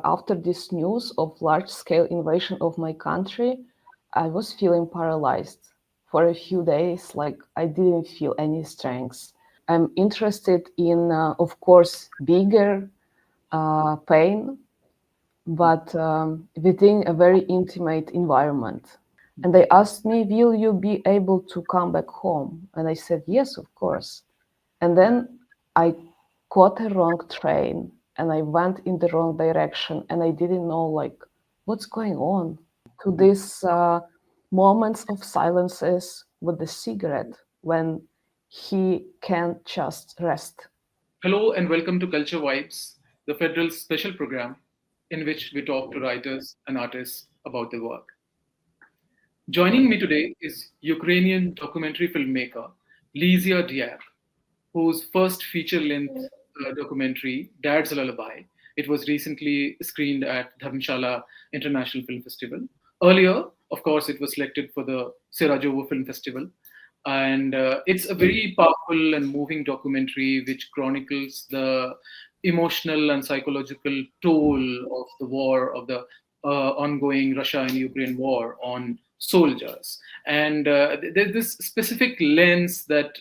after this news of large-scale invasion of my country, I was feeling paralyzed. For a few days, like I didn't feel any strength. I'm interested in, of course, bigger pain, but within a very intimate environment. And they asked me, will you be able to come back home? And I said, yes, of course. And then I caught a wrong train and I went in the wrong direction and I didn't know like what's going on. To these moments of silences with the cigarette when he can't just rest. Hello and welcome to Culture Vibes, the Federal's special program in which we talk to writers and artists about their work. Joining me today is Ukrainian documentary filmmaker Lesia Diak, whose first feature-length documentary, Dad's Lullaby, it was recently screened at Dharamshala International Film Festival. Earlier, of course, it was selected for the Serhiy Film Festival. And it's a very powerful and moving documentary which chronicles the emotional and psychological toll of the war, of the ongoing Russia and Ukraine war on soldiers. And there's this specific lens that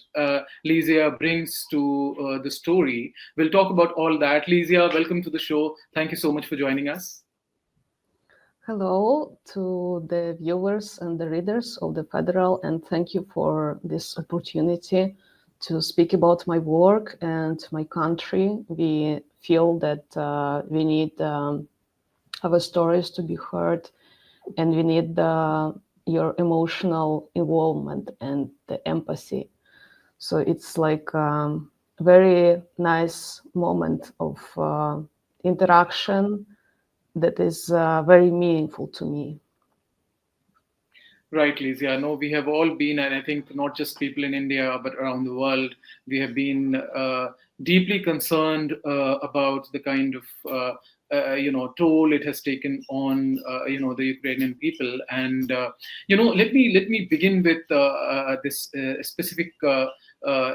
Lesia brings to the story. We'll talk about all that. Lesia, welcome to the show. Thank you so much for joining us. Hello to the viewers and the readers of TheFederal, and thank you for this opportunity to speak about my work and my country. We feel that we need our stories to be heard, and we need your emotional involvement and the empathy. So it's like a very nice moment of interaction that is very meaningful to me. Right, Lesia. I know we have all been, and I think not just people in India, but around the world, we have been deeply concerned about the kind of toll it has taken on the Ukrainian people. And let me begin with this specific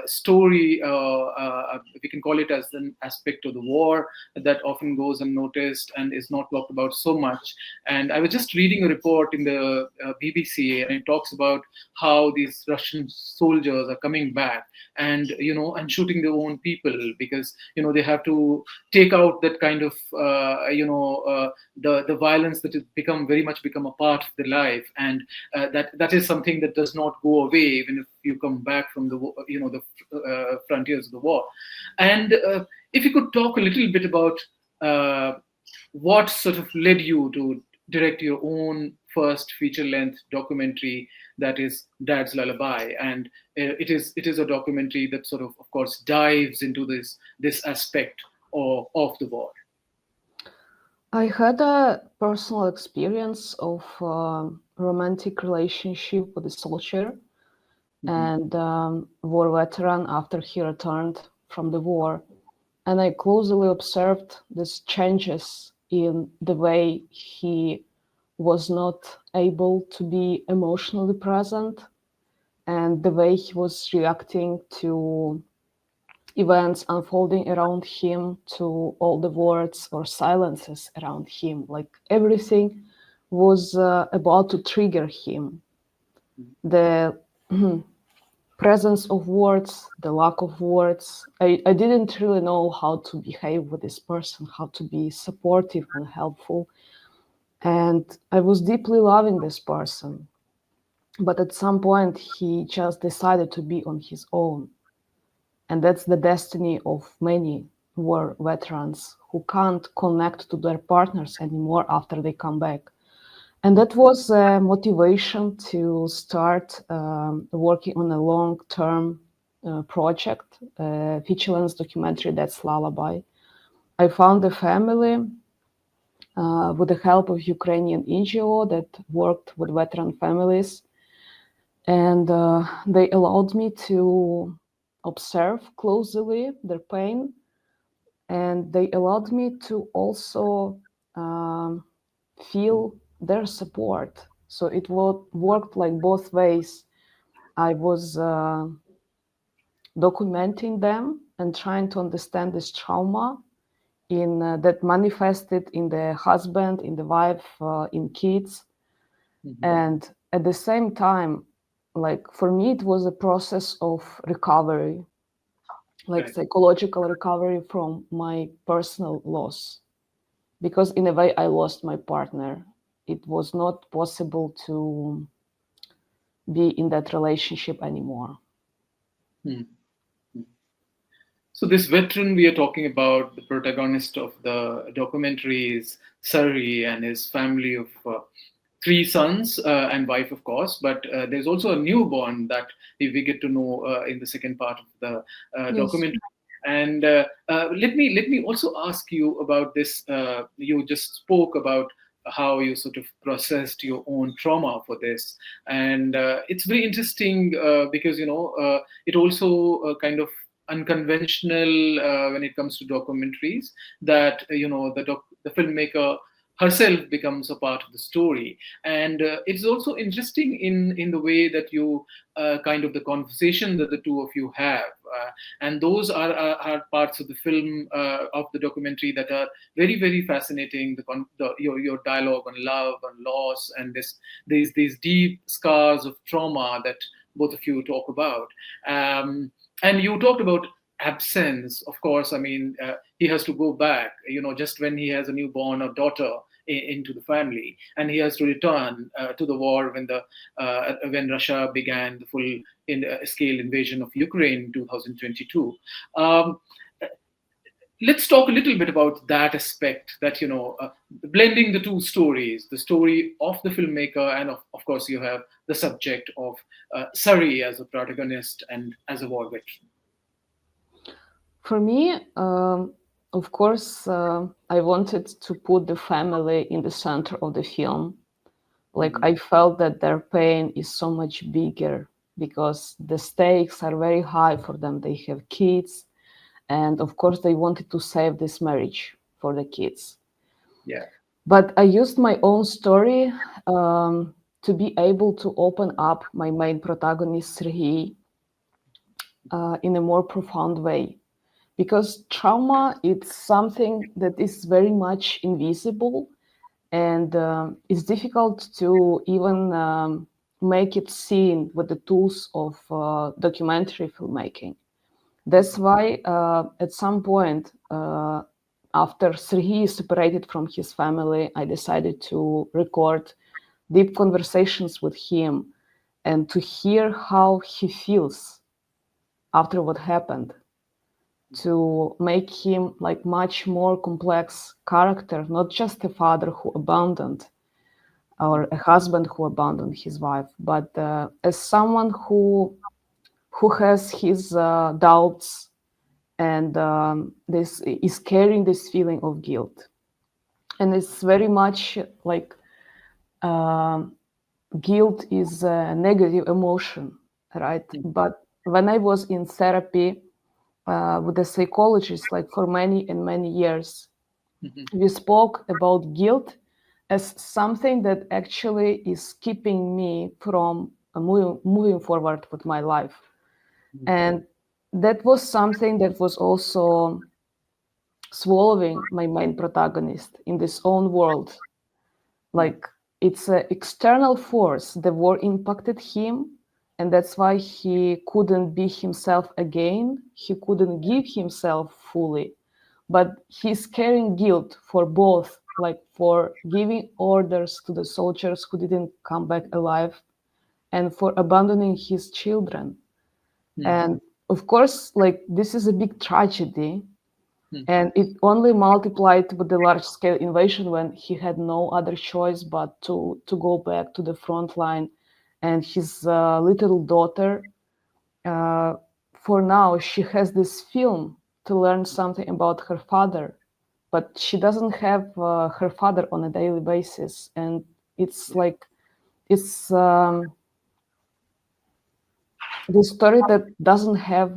story. We can call it as an aspect of the war that often goes unnoticed and is not talked about so much. And I was just reading a report in the BBC, and it talks about how these Russian soldiers are coming back and shooting their own people because they have to take out that kind of the violence that has very much become a part of their life, and that is something that does not go away even if you come back from the frontiers of the war. And if you could talk a little bit about what sort of led you to direct your own first feature-length documentary, that is Dad's Lullaby, and it is a documentary that sort of course dives into this aspect of the war. I had a personal experience of romantic relationship with a soldier and war veteran after he returned from the war. And I closely observed these changes in the way he was not able to be emotionally present and the way he was reacting to events unfolding around him, to all the words or silences around him. Like everything was about to trigger him. The presence of words, the lack of words. I didn't really know how to behave with this person, how to be supportive and helpful. And I was deeply loving this person. But at some point, he just decided to be on his own. And that's the destiny of many war veterans who can't connect to their partners anymore after they come back. And that was a motivation to start working on a long-term project, feature-length documentary, that's Lullaby. I found a family with the help of Ukrainian NGO that worked with veteran families. And they allowed me to observe closely their pain. And they allowed me to also feel their support. So it worked like both ways. I was documenting them and trying to understand this trauma that manifested in the husband, in the wife, in kids. And at the same time, like for me, it was a process of recovery, like psychological recovery from my personal loss. Because in a way, I lost my partner. It was not possible to be in that relationship anymore. So this veteran we are talking about, the protagonist of the documentary, is Serhiy and his family of 3 sons and wife, of course. But there's also a newborn that we get to know in the second part of the documentary. And let me also ask you about this. You just spoke about how you sort of processed your own trauma for this, and it's very interesting because it also kind of unconventional when it comes to documentaries, that the filmmaker herself becomes a part of the story. And it's also interesting in the way that you kind of the conversation that the two of you have, and those are parts of the film, of the documentary, that are very, very fascinating. Your dialogue on love, on loss, and these deep scars of trauma that both of you talk about. And you talked about absence. Of course, I mean, he has to go back, just when he has a newborn or daughter into the family, and he has to return to the war when Russia began the full scale invasion of Ukraine in 2022. Let's talk a little bit about that aspect, that blending the two stories, the story of the filmmaker, and of course you have the subject of Serhiy as a protagonist and as a war veteran. For me, of course, I wanted to put the family in the center of the film. Like, I felt that their pain is so much bigger because the stakes are very high for them. They have kids, and of course, they wanted to save this marriage for the kids. Yeah. But I used my own story to be able to open up my main protagonist, Serhiy, in a more profound way. Because trauma, it's something that is very much invisible, and it's difficult to even make it seen with the tools of documentary filmmaking. That's why at some point, after Serhiy is separated from his family, I decided to record deep conversations with him and to hear how he feels after what happened, to make him like much more complex character, not just a father who abandoned or a husband who abandoned his wife, but as someone who has his doubts and this is carrying this feeling of guilt. And it's very much like guilt is a negative emotion, right? But when I was in therapy with a psychologist, like for many and many years, we spoke about guilt as something that actually is keeping me from moving forward with my life. And that was something that was also swallowing my main protagonist in this own world. Like, it's an external force. The war impacted him, and that's why he couldn't be himself again. He couldn't give himself fully, but he's carrying guilt for both, like for giving orders to the soldiers who didn't come back alive and for abandoning his children. And of course, like, this is a big tragedy, and it only multiplied with the large-scale invasion when he had no other choice but to go back to the front line. And his little daughter, for now, she has this film to learn something about her father, but she doesn't have her father on a daily basis. And it's like, it's the story that doesn't have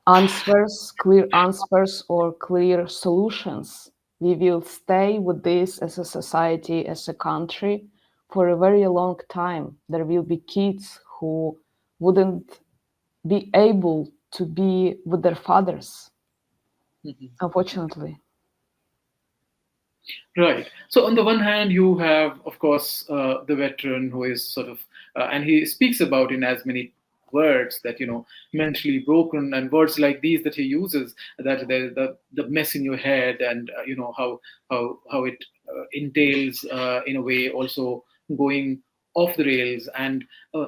answers, clear answers or clear solutions. We will stay with this as a society, as a country, for a very long time. There will be kids who wouldn't be able to be with their fathers. unfortunately. Right. So on the one hand, you have, of course, the veteran who is sort of, and he speaks about in as many words that mentally broken, and words like these that he uses, that the mess in your head, and how it entails in a way also going off the rails, and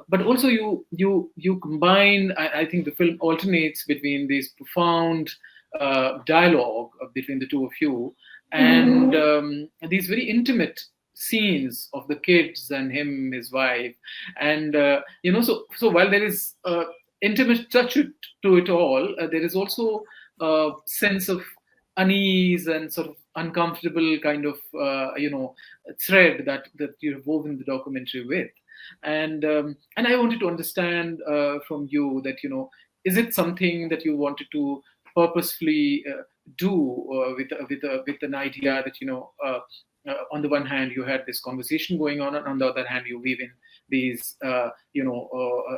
but also you combine. I think the film alternates between these profound dialogue between the two of you and these very intimate scenes of the kids and him, his wife, and so while there is intimate touch to it all, there is also a sense of unease and sort of uncomfortable kind of thread that you have woven the documentary with, and I wanted to understand from you that is it something that you wanted to purposefully do with an idea that on the one hand you had this conversation going on, and on the other hand you weave in these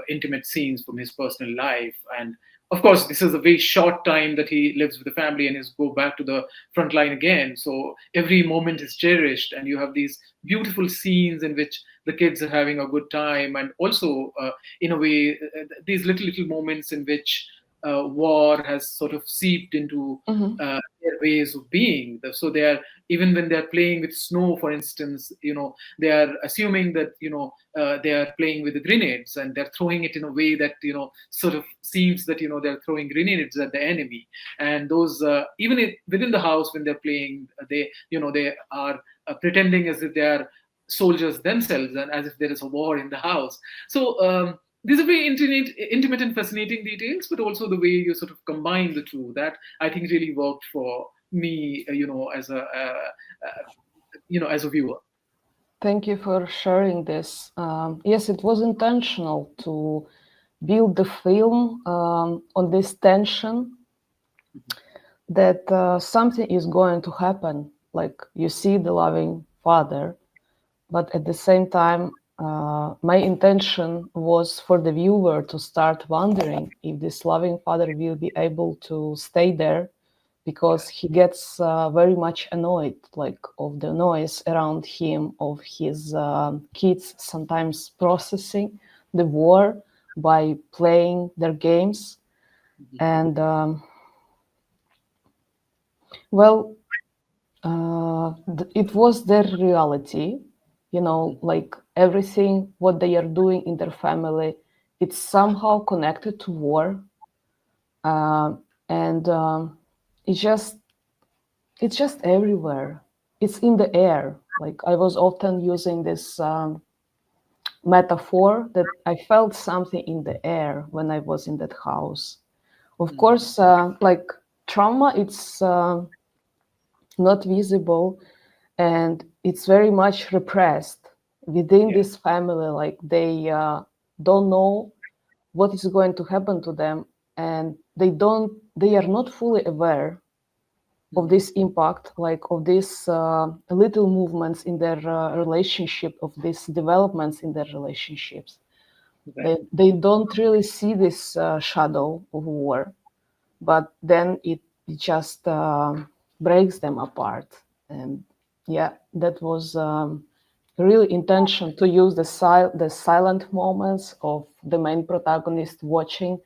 intimate scenes from his personal life, and of course this is a very short time that he lives with the family and is go back to the front line again, so every moment is cherished, and you have these beautiful scenes in which the kids are having a good time, and also in a way these little moments in which war has sort of seeped into Mhm. their ways of being. So they are, even when they are playing with snow, for instance, they are assuming that they are playing with the grenades, and they're throwing it in a way that sort of seems that they're throwing grenades at the enemy. And those even within the house when they're playing, they are pretending as if they are soldiers themselves, and as if there is a war in the house. So these are very intimate and fascinating details, but also the way you sort of combine the two, that I think really worked for me, as a viewer. Thank you for sharing this. Yes, it was intentional to build the film on this tension that something is going to happen. Like you see the loving father, but at the same time, my intention was for the viewer to start wondering if this loving father will be able to stay there, because he gets very much annoyed, like of the noise around him, of his kids sometimes processing the war by playing their games. And well, it was their reality, like everything what they are doing in their family, it's somehow connected to war. And it's just everywhere. It's in the air. Like I was often using this metaphor that I felt something in the air when I was in that house. Of course, like trauma, it's not visible, and it's very much repressed within this family. Like they don't know what is going to happen to them, and they are not fully aware of this impact, like of these little movements in their relationship, of these developments in their relationships. They don't really see this shadow of war, but then it just breaks them apart. And yeah, that was really intention to use the silent moments of the main protagonist watching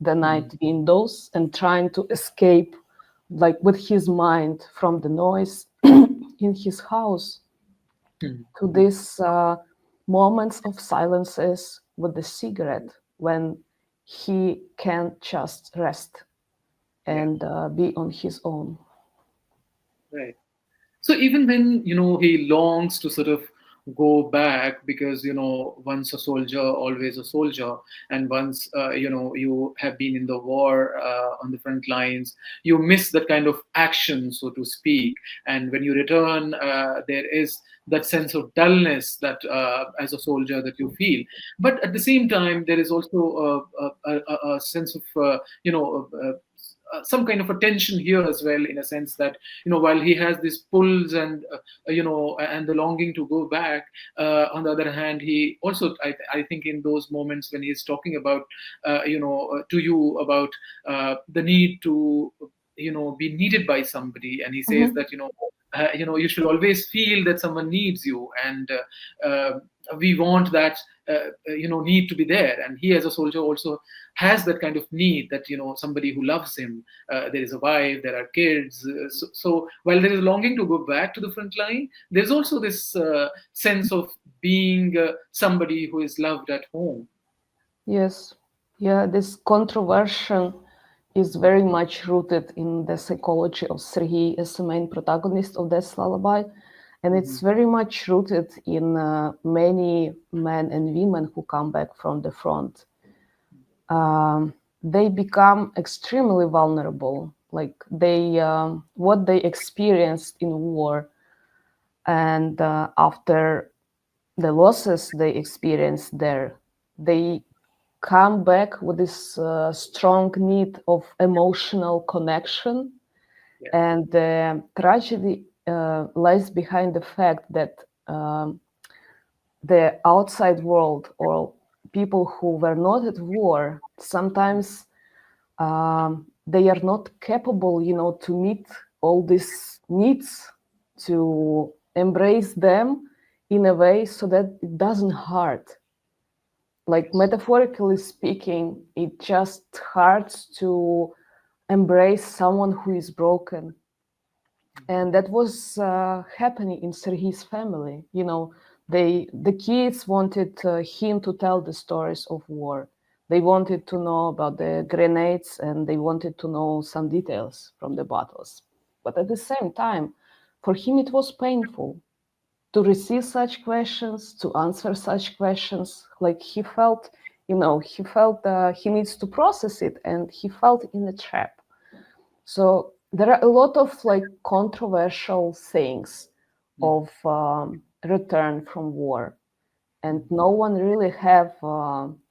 the night windows and trying to escape, like with his mind, from the noise in his house to these moments of silences with the cigarette, when he can just rest and be on his own. Right. So even when he longs to sort of go back, because once a soldier always a soldier, and once you have been in the war on the front lines, you miss that kind of action, so to speak, and when you return, there is that sense of dullness that as a soldier that you feel, but at the same time there is also a sense of some kind of a tension here as well, in a sense that while he has these pulls and and the longing to go back, on the other hand he also, I think in those moments when he's talking about to you about the need to be needed by somebody, and he says that you should always feel that someone needs you, and we want that need to be there. And he, as a soldier, also has that kind of need, that somebody who loves him. There is a wife, there are kids. So while there is longing to go back to the front line, there's also this sense of being somebody who is loved at home. Yes. Yeah, this controversial is very much rooted in the psychology of Serhiy as the main protagonist of this lullaby. And it's very much rooted in many men and women who come back from the front. They become extremely vulnerable, like what they experienced in war, and after the losses they experienced there, they come back with this strong need of emotional connection. And the tragedy lies behind the fact that the outside world, or people who were not at war, sometimes they are not capable, to meet all these needs, to embrace them in a way so that it doesn't hurt. Like, metaphorically speaking, it just hurts to embrace someone who is broken. And that was happening in Serhiy's family. The kids wanted him to tell the stories of war. They wanted to know about the grenades, and they wanted to know some details from the battles. But at the same time, for him, it was painful to receive such questions, to answer such questions. Like, he felt he needs to process it, and he felt in a trap. So there are a lot of controversial things of return from war, and no one really have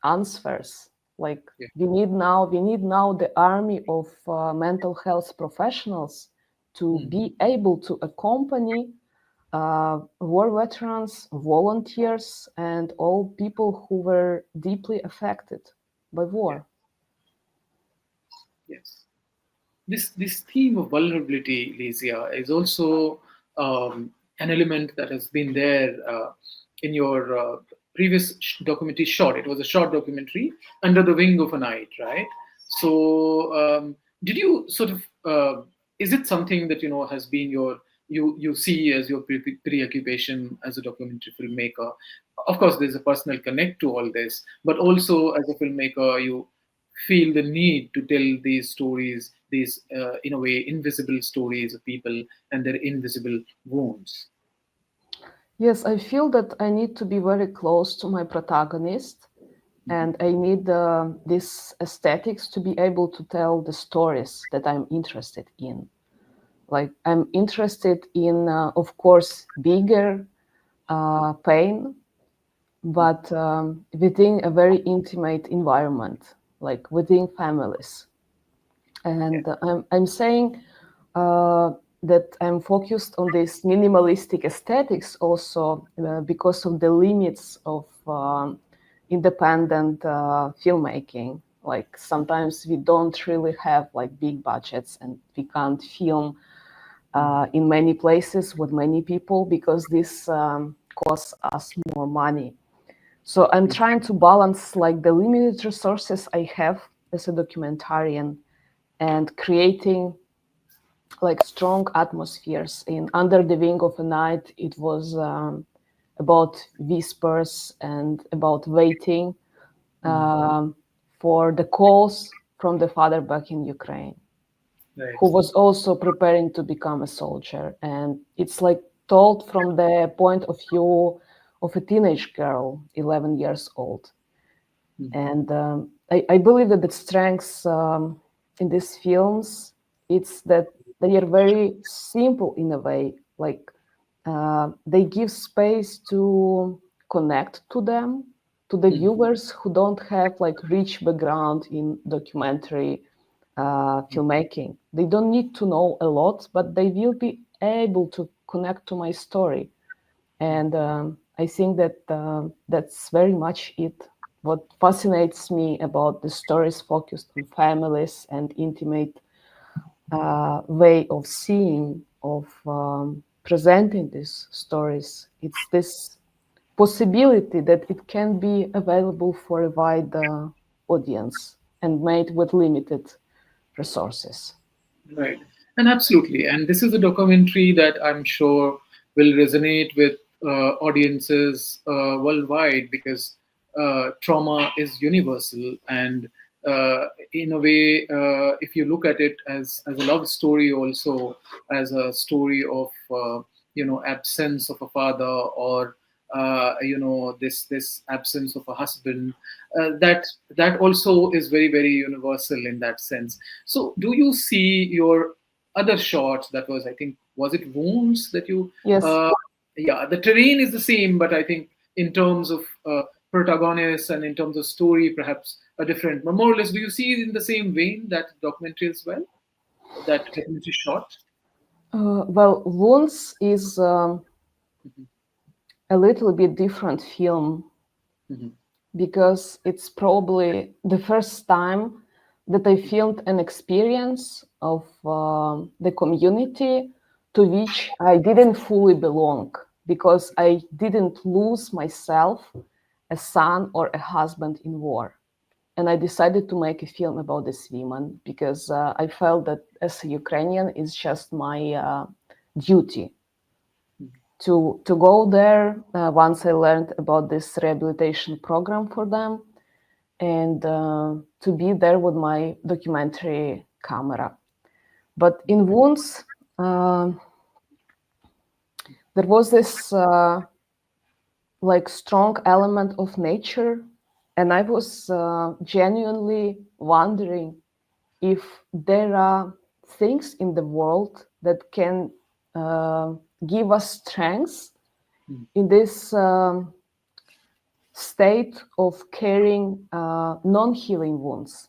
answers. Like, we need now the army of mental health professionals to be able to accompany war veterans, volunteers, and all people who were deeply affected by war. Yes. This theme of vulnerability, Lesia, is also an element that has been there in your previous documentary short. It was a short documentary, Under the Wing of a Night, right? So did you sort of, is it something that has been you see as your preoccupation as a documentary filmmaker? Of course, there's a personal connect to all this, but also as a filmmaker, you feel the need to tell these stories, these in a way invisible stories of people and their invisible wounds. Yes, I feel that I need to be very close to my protagonist, and I need this aesthetics to be able to tell the stories that I'm interested in. Like, I'm interested in, of course, bigger pain, but within a very intimate environment, like within families. And I'm saying that I'm focused on this minimalistic aesthetics also because of the limits of independent filmmaking. Like, sometimes we don't really have big budgets, and we can't film in many places with many people because this costs us more money. So I'm trying to balance the limited resources I have as a documentarian, and creating strong atmospheres. In Under the Wing of a Night, it was about whispers and about waiting for the calls from the father back in Ukraine, who was also preparing to become a soldier. And it's told from the point of view of a teenage girl, 11 years old. And I believe that the strengths in these films, it's that they are very simple in a way. They give space to connect to them, to the viewers who don't have rich background in documentary filmmaking. They don't need to know a lot, but they will be able to connect to my story. And I think that that's very much it. What fascinates me about the stories focused on families and intimate way of seeing, of presenting these stories. It's this possibility that it can be available for a wide audience and made with limited resources. Right. And absolutely. And this is a documentary that I'm sure will resonate with audiences worldwide, because trauma is universal. And in a way, if you look at it as a love story, also as a story of, absence of a father, or this absence of a husband, that also is very, very universal in that sense. So do you see your other shots? That was, I think, was it wounds that you? Yes. Yeah, the terrain is the same, but I think in terms of protagonists and in terms of story, perhaps a different. But more or less, do you see it in the same vein, that documentary as well? That documentary shot. Well, Wounds is a little bit different film Mhm. because it's probably the first time that I filmed an experience of the community to which I didn't fully belong, because I didn't lose myself, a son or a husband in war. And I decided to make a film about this woman because I felt that as a Ukrainian, it's just my duty to go there once I learned about this rehabilitation program for them, and to be there with my documentary camera. But in Wounds, there was this like strong element of nature, and I was genuinely wondering if there are things in the world that can give us strength in this state of carrying non-healing wounds.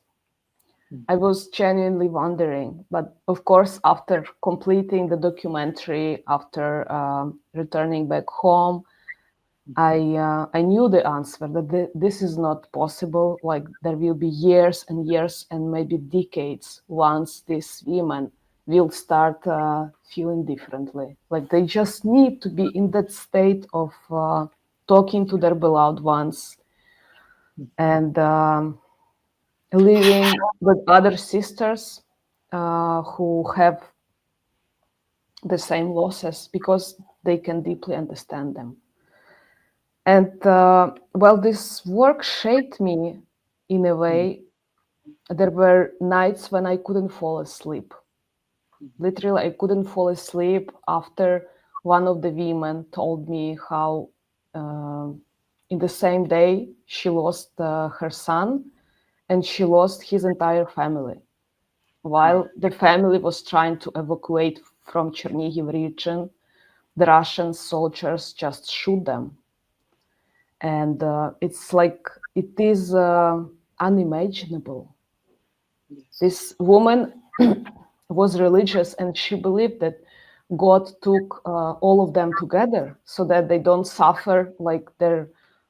I was genuinely wondering, but of course, after completing the documentary, after returning back home, I knew the answer, that this is not possible. Like, there will be years and years and maybe decades once these women will start feeling differently. Like, they just need to be in that state of talking to their beloved ones and living with other sisters who have the same losses, because they can deeply understand them. And well, this work shaped me in a way. There were nights when I couldn't fall asleep. Literally, I couldn't fall asleep after one of the women told me how in the same day she lost her son, and she lost his entire family. While the family was trying to evacuate from Chernihiv region, the Russian soldiers just shoot them. And it's like, it is unimaginable. This woman was religious, and she believed that God took all of them together so that they don't suffer like their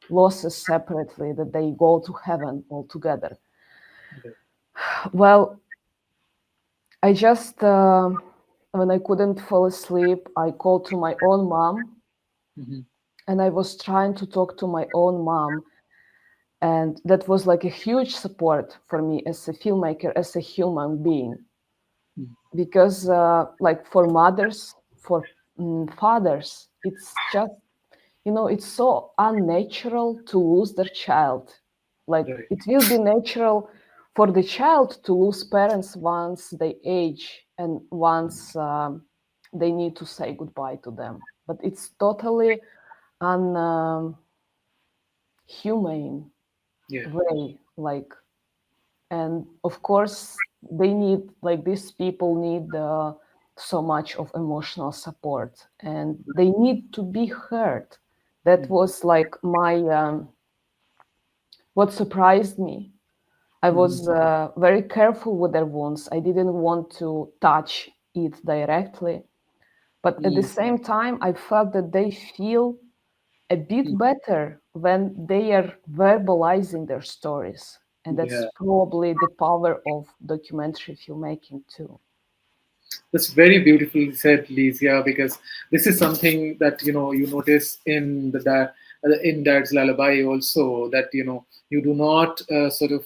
losses separately, that they go to heaven all together. Okay. Well, I just, when I couldn't fall asleep, I called to my own mom, and I was trying to talk to my own mom. And that was like a huge support for me as a filmmaker, as a human being. Because like, for mothers, for fathers, it's just, it's so unnatural to lose their child. Like, Right. it will be natural for the child to lose parents once they age and once they need to say goodbye to them. But it's totally unhumane Yeah. way. Like, and of course, they need, like, these people need so much of emotional support, and they need to be heard. That was like my what surprised me. I was very careful with their wounds. I didn't want to touch it directly, but at the same time, I felt that they feel a bit better when they are verbalizing their stories. And that's Yeah. probably the power of documentary filmmaking too. That's very beautifully said, Lesia, because this is something that you notice in in Dad's Lullaby also, that you do not sort of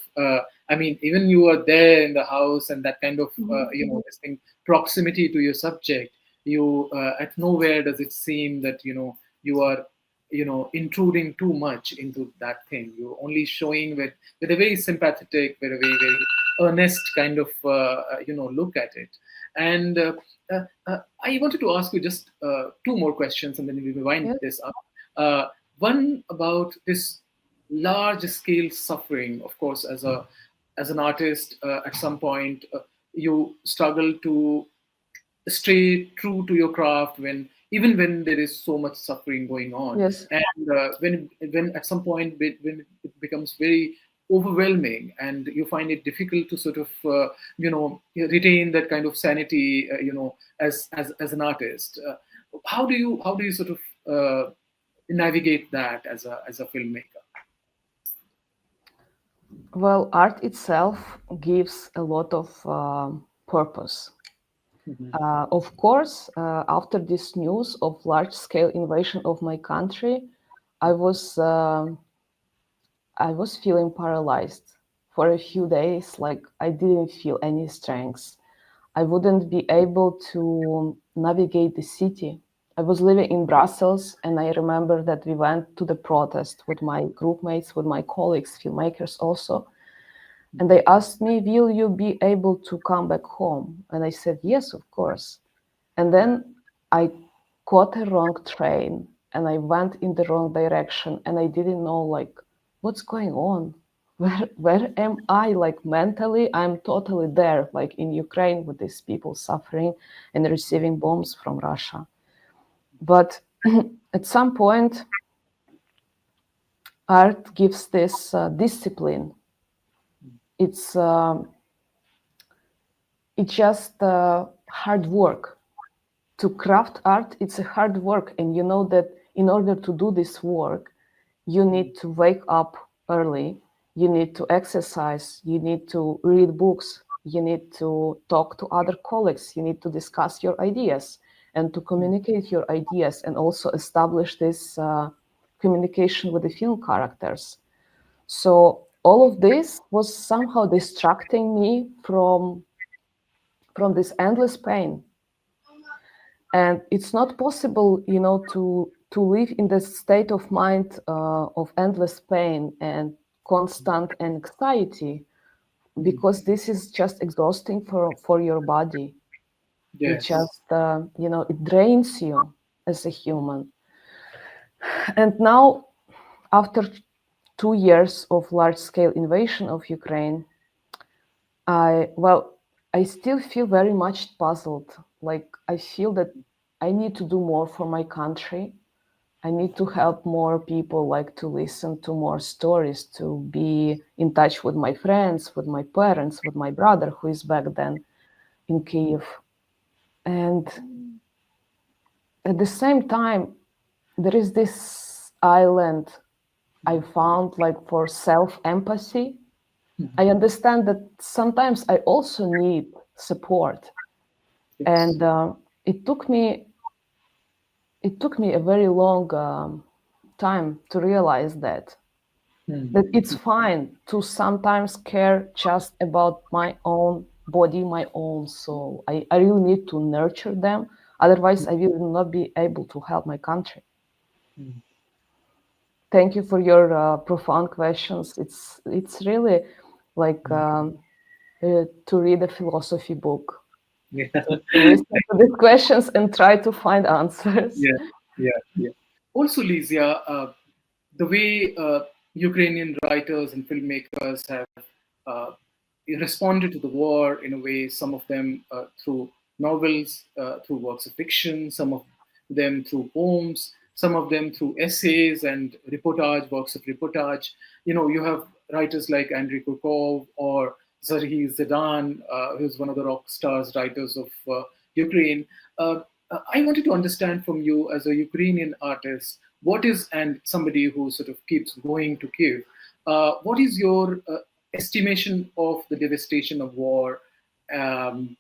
I mean, even you are there in the house, and that kind of this thing, proximity to your subject, you at nowhere does it seem that you are intruding too much into that thing. You're only showing with a very sympathetic, with a very very earnest kind of look at it. And I wanted to ask you just two more questions, and then we will wind Yes. this up. One about this large scale suffering. Of course, as an artist, at some point you struggle to stay true to your craft, when even when there is so much suffering going on, Yes. and when at some point when it becomes very overwhelming, and you find it difficult to sort of retain that kind of sanity, as an artist. How do you sort of navigate that as a filmmaker? Well, art itself gives a lot of purpose. Mhm. Of course, after this news of large-scale invasion of my country, I was I was feeling paralyzed for a few days. Like I didn't feel any strength. I wouldn't be able to navigate the city. I was living in Brussels, and I remember that we went to the protest with my group mates, with my colleagues, filmmakers also. And they asked me, will you be able to come back home? And I said, yes, of course. And then I caught a wrong train, and I went in the wrong direction, and I didn't know like what's going on. Where am I? Like mentally, I'm totally there, like in Ukraine with these people suffering and receiving bombs from Russia. But at some point, art gives this discipline. It's it's just hard work. To craft art, it's a hard work, and you know that in order to do this work, you need to wake up early, you need to exercise, you need to read books, you need to talk to other colleagues, you need to discuss your ideas and to communicate your ideas, and also establish this communication with the film characters. So all of this was somehow distracting me from this endless pain. And it's not possible, to live in this state of mind of endless pain and constant anxiety, because this is just exhausting for your body. It Yes. just it drains you as a human. And now, after 2 years of large-scale invasion of Ukraine, I still feel very much puzzled. Like I feel that I need to do more for my country. I need to help more people, like to listen to more stories, to be in touch with my friends, with my parents, with my brother who is back then in Kiev. And at the same time, there is this island I found like for self-empathy. I understand that sometimes I also need support. Yes. And it took me a very long time to realize that it's fine to sometimes care just about my own body, my own soul. I really need to nurture them. Otherwise, I will not be able to help my country. Thank you for your profound questions. It's really like to read a philosophy book, Yeah. to listen to these questions and try to find answers. Yeah. Yeah. Yeah. Also, Lesia, the way Ukrainian writers and filmmakers have uh, responded to the war in a way, some of them through novels, through works of fiction, some of them through poems, some of them through essays and reportage, works of reportage. You have writers like Andrei Kurkov or Serhiy Zidane, who's one of the rock stars writers of Ukraine. Uh, I wanted to understand from you, as a Ukrainian artist, what is, and somebody who sort of keeps going to Kiev, what is your estimation of the devastation of war? Um,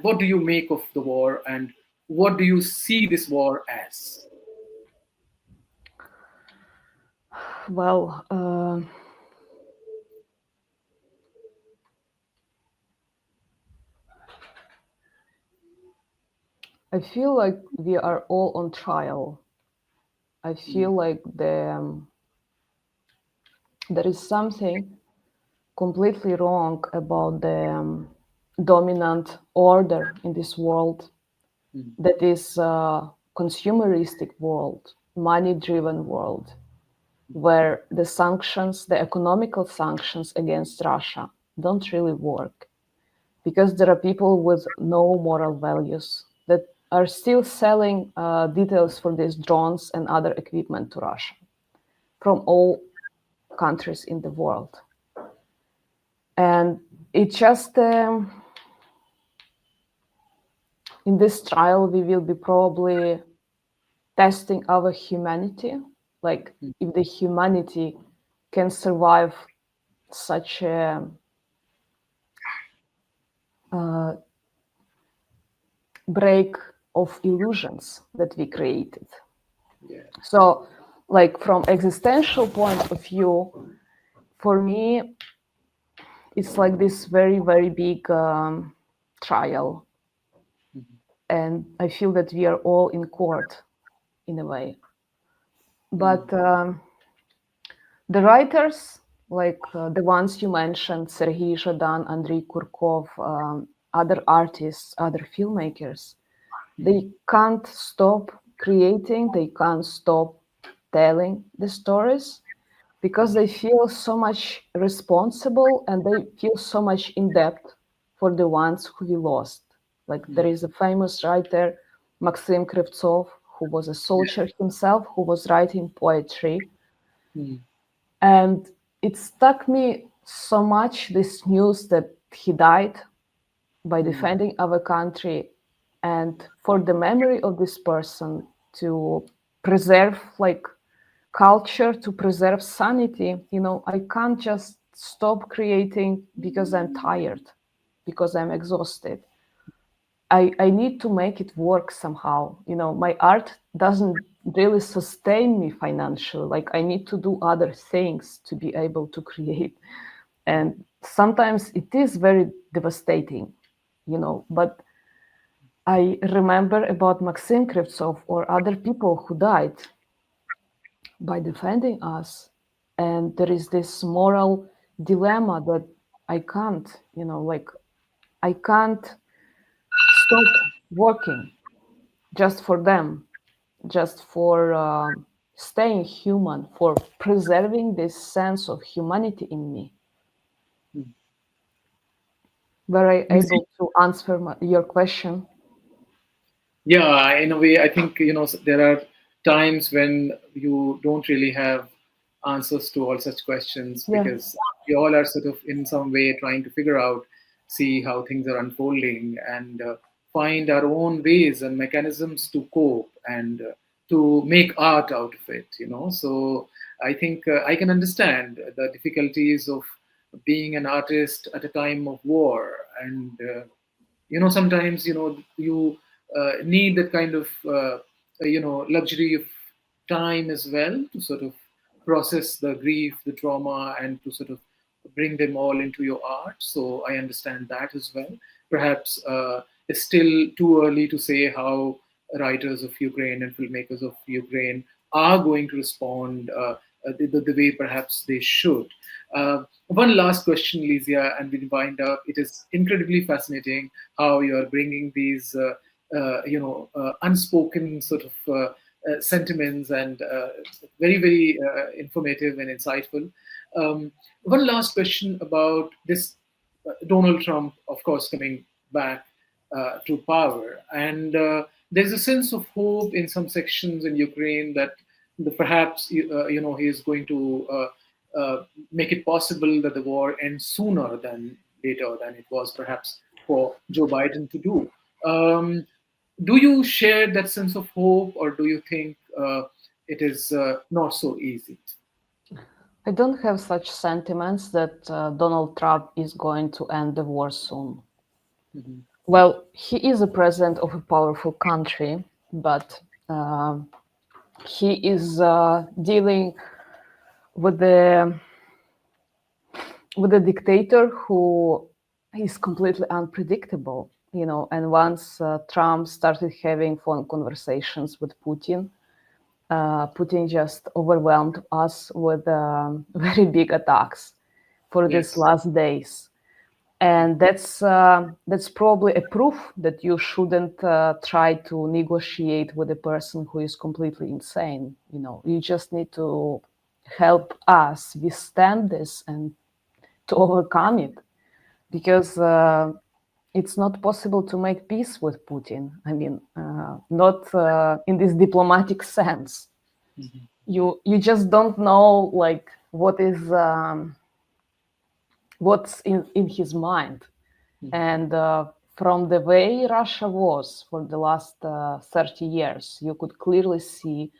what do you make of the war, and what do you see this war as? Well, I feel like we are all on trial. I feel like there is something completely wrong about the dominant order in this world, that is a consumeristic world, money-driven world, where the sanctions, the economical sanctions against Russia don't really work, because there are people with no moral values that are still selling details for these drones and other equipment to Russia from all countries in the world. And it just, in this trial, we will be probably testing our humanity, like if the humanity can survive such a break of illusions that we created. Yeah. So, like from existential point of view, for me, it's like this very, very big trial. And I feel that we are all in court in a way. But the writers, like the ones you mentioned, Serhiy, Andrei Kurkov, other artists, other filmmakers, they can't stop creating, they can't stop telling the stories, because they feel so much responsible and they feel so much in debt for the ones who we lost. Like there is a famous writer, Maxim Krivtsov, who was a soldier himself, who was writing poetry. And it struck me so much, this news that he died by defending our country, and for the memory of this person, to preserve like culture, to preserve sanity, I can't just stop creating because I'm tired, because I'm exhausted. I need to make it work somehow. My art doesn't really sustain me financially. Like I need to do other things to be able to create. And sometimes it is very devastating, but I remember about Maxim Krivtsov or other people who died by defending us. And there is this moral dilemma that I can't, I can't stop working just for them, just for staying human, for preserving this sense of humanity in me. Were I able to answer your question? Yeah, in a way, I think there are times when you don't really have answers to all such questions, Yeah. because we all are sort of in some way trying to figure out, see how things are unfolding, and find our own ways and mechanisms to cope and to make art out of it. So I think I can understand the difficulties of being an artist at a time of war, and sometimes you need that kind of luxury of time as well, to sort of process the grief, the trauma, and to sort of bring them all into your art. So I understand that as well. Perhaps it's still too early to say how writers of Ukraine and filmmakers of Ukraine are going to respond the way perhaps they should. One last question, Lesia, and we'll wind up. It is incredibly fascinating how you are bringing these, unspoken sort of sentiments, and very, very informative and insightful. One last question about this Donald Trump, of course, coming back to power. And there's a sense of hope in some sections in Ukraine that perhaps he is going to make it possible that the war ends sooner than later than it was perhaps for Joe Biden to do. Do you share that sense of hope, or do you think it is not so easy? I don't have such sentiments that Donald Trump is going to end the war soon. Well, he is a president of a powerful country, but he is dealing with a dictator who is completely unpredictable, you know. And once Trump started having phone conversations with Putin, Putin just overwhelmed us with very big attacks for these Yes. last days. And that's probably a proof that you shouldn't try to negotiate with a person who is completely insane. You know, you just need to help us withstand this and to overcome it, because it's not possible to make peace with Putin. I mean, not in this diplomatic sense. Mhm. You just don't know like what's in his mind. And from the way Russia was for the last 30 years, you could clearly see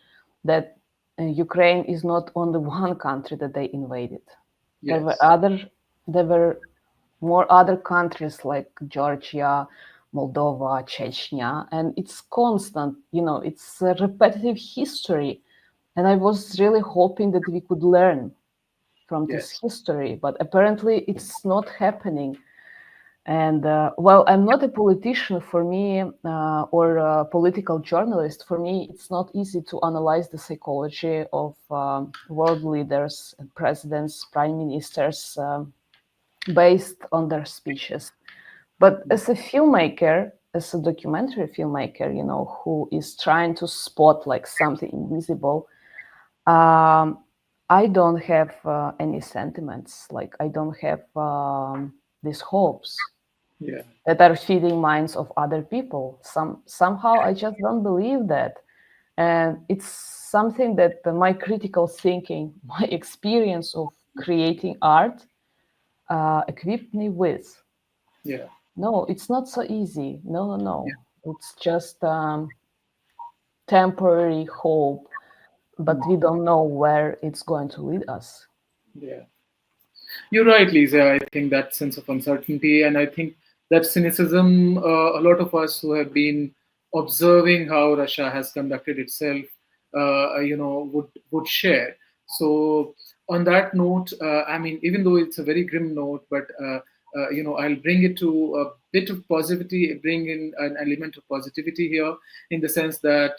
that Ukraine is not only one country that they invaded. Yes. There were more other countries like Georgia, Moldova, Chechnya, and it's constant, you know, it's a repetitive history. And I was really hoping that we could learn from this Yes. history, but apparently it's not happening. And well, I'm not a politician for me, or a political journalist. For me, it's not easy to analyze the psychology of world leaders, presidents, prime ministers, based on their speeches. But as a filmmaker, as a documentary filmmaker, you know, who is trying to spot like something invisible, I don't have any sentiments. Like I don't have these hopes Yeah. that are feeding minds of other people. Somehow I just don't believe that, and it's something that my critical thinking, my experience of creating art, equipped me with. Yeah. No, it's not so easy. No, no, Yeah. no. It's just temporary hope, but we don't know where it's going to lead us. Yeah. You're right, Lisa. I think that sense of uncertainty, and I think that cynicism, a lot of us who have been observing how Russia has conducted itself, would share. So, on that note, I mean, even though it's a very grim note, but I'll bring it to a bit of positivity, bring in an element of positivity here, in the sense that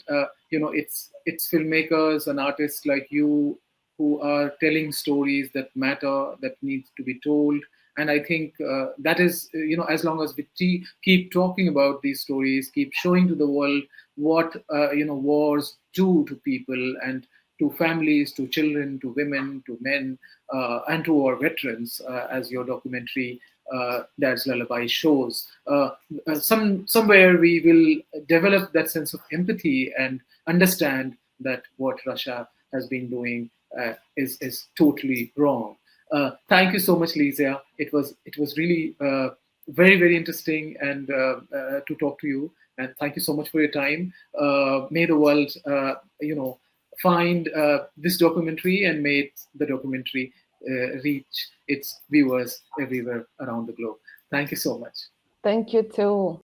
it's filmmakers and artists like you who are telling stories that matter, that needs to be told. And I think that is, as long as we keep talking about these stories, keep showing to the world what wars do to people and to families, to children, to women, to men, and to our veterans, as your documentary, Dad's Lullaby, shows. Somewhere we will develop that sense of empathy and understand that what Russia has been doing is totally wrong. Thank you so much, Lesia. It was really very interesting and to talk to you. And thank you so much for your time. May the world, find this documentary, and may the documentary reach its viewers everywhere around the globe. Thank you so much. Thank you too.